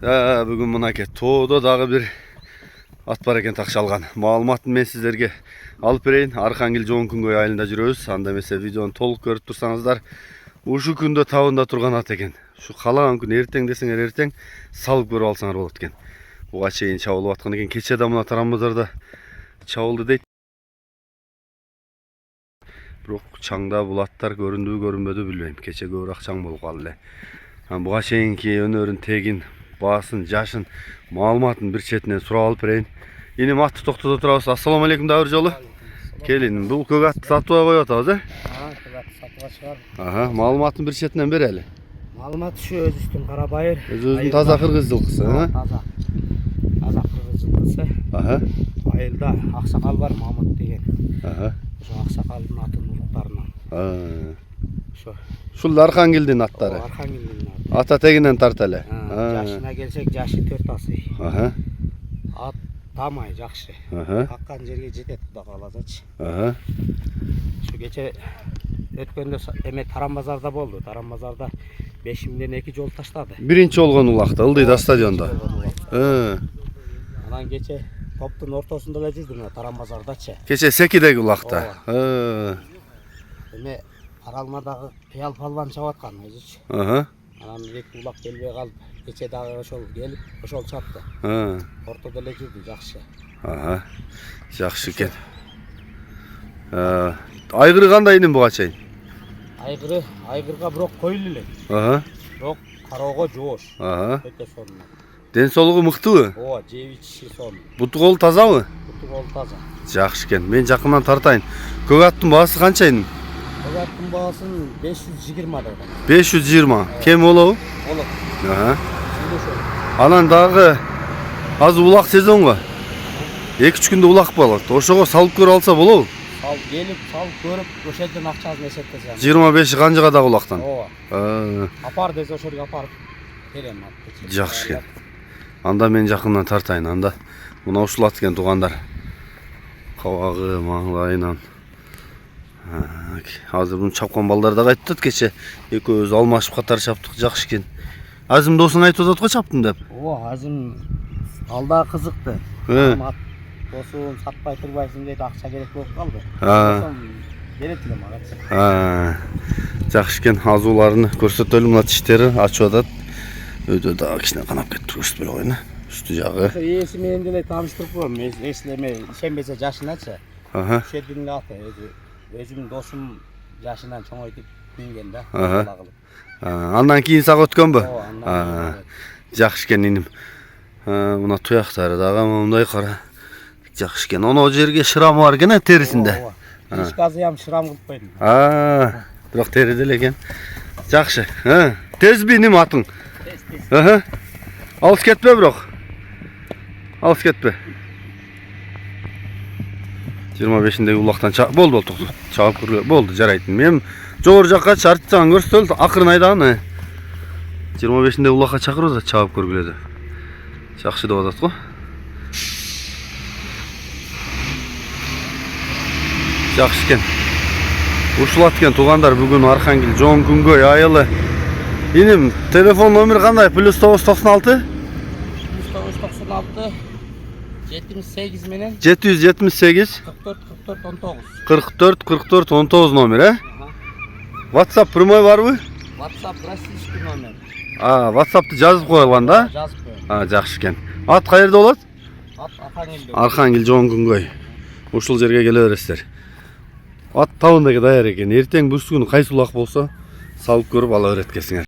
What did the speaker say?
Бүгін мынаке тоодо дагы бир ат бар экен такшалган. Маалыматын мен сиздерге алып берейин. Архангел Жоон-Күнгөй айылында жүрөбүз. Анда эмесе видеону толук көрүп турсаңыздар, ушу күндө табында турган ат экен. Ушу каалаган күн эртең десеңер эртең салып көрүп алсаңар болот экен. Буга чейин чабылып аткан экен. Кече да мына Таран базарда чабылды дейт. Бирок чаңда бул аттар көрүндүбү көрүнбөдү билбейм. Кече көбүрөөк чаң болуп калды эле. Буга чейинки өнөрүн, тегин, баасын, жашын, маалыматын бир четинен сурап алып берейин. Иним атты токтото турабыз. Ассаламу алейкум дагы бир жолу. Келин, бул көк атты сатыбай коюп атабыз, көк атты сатууга чыгар. Маалыматын бир четинен берели. Маалымат ушу өзүбүздүн кара байыр. Өзүбүздүн таза кыргыз жылкысы, Таза кыргыз жылкысы. Айылда аксакал бар, Мамыт деген. Ошо аксакалдын атын улуктарынан. Ушул Архангелдин аттары. Архангелдин аты. Ата тегинен тарта эле. Жашына келсек, жашы 4 асый. Ат тамай жакшы. Каккан жерге жетет, Кудай кааласачы. Ушу кече өткөндө эме Таран базарда болду. Таран базарда 5000ден 2 жол таштады. Биринчи болгон улакта, Ылдыйда стадиондо. Анан кече топтун ортосунда эле жүрдүм, Таран базардачы. Кече Секидеги улакта. Эме Аралмадагы Кыял палван чабып аткан өзүчү. Анан эки улак келбей калып, кече дагы ошол келип, ошол чапты. Ортодо эле жүрдү, жакшы. Жакшы экен. Айгыры кандай иним буга чейин? Айгырга бирок койлу эле. Бирок кароого жоош. Өтө сонун. Ден соолугу мыктыбы? Ооба, жеп ичиши сонун. Буту колу тазабы? Буту колу таза. Жакшы экен. Мен жакындан тартайын. Көк аттын баасы канча иним? Көк аттын баасын 520 деп. 520. Кем болобу? Болот. Анан дагы азыр улак сезон го. 2-3 күндө улак болот. Ошого салып көрүп алса болобу? Келип, салып көрүп, ошол жерден акчасын эсептесем. 25 канжыга дагы улактан. Ооба. Апар десе ошол жерге апарып берем атты. Жакшы экен. Анда мен жакындан тартайын. Анда мына ушул ат экен туугандар. Кабагы, маңлайынан. Азыр буну чапкан балдар да кайтат. Кече экөөбүз алмашып катар чаптык, жакшы экен. Азым досуң айтып атат го чаптым деп. Ооба, азым алда кызыкты. Досуң сатпай турбайсың дейт, акча керек болуп калды. Берет эле мага. Жакшы экен. Азууларын көрсөтөлү, мына тиштери ачып атат. Өйдө дагы кичине канап кетти, көрсөтпөй коюн. Үстү жагы. Ээси менен деле тааныштырып коем. Эслеме, ишенбесе жашыначы. Ушедин эле аты өзүмдүн досум жашынан чоңойтуп минген да. Андан кийин сага өткөнбү? Ооба. Жакшы экен иним. Мына туяктары дагы мындай кара. Жакшы экен. Оно жерге шырамы бар экен терисинде. Ооба. Ишказыям шырам кылып койдум. Бирок териде эле экен. Жакшы. Тезби иним атың? Тез. Алыс кетпе бирок. Алыс кетпе. 25-деги улактан болду, чагып көргө. Болду, жарайт. Мен жогору жакка чартсаң көрсөтөл, акырын айдаган. 25-деги улакка чакырып атат, чагып көргүлөдү. Жакшы деп атат го. Жакшы экен. Ушул ат экен туугандар, бүгүн Архангел Жоон-Күнгөй айылы. Иним, телефон номер кандай? +996 78 менен 778 44 44 19 номер, WhatsApp прямой барбы? WhatsApp российский номер. WhatsApp'ты жазып коюлган да? Жазып коюм. Жакшы экен. Ат каерде болот? Ат Архангел Жоон-Күнгөй. Ушул жерге келе бересиздер. Ат табындагы даяр экен. Эртең бүсү күнү кайсы улак болсо салып көрүп ала берет экенсиңер.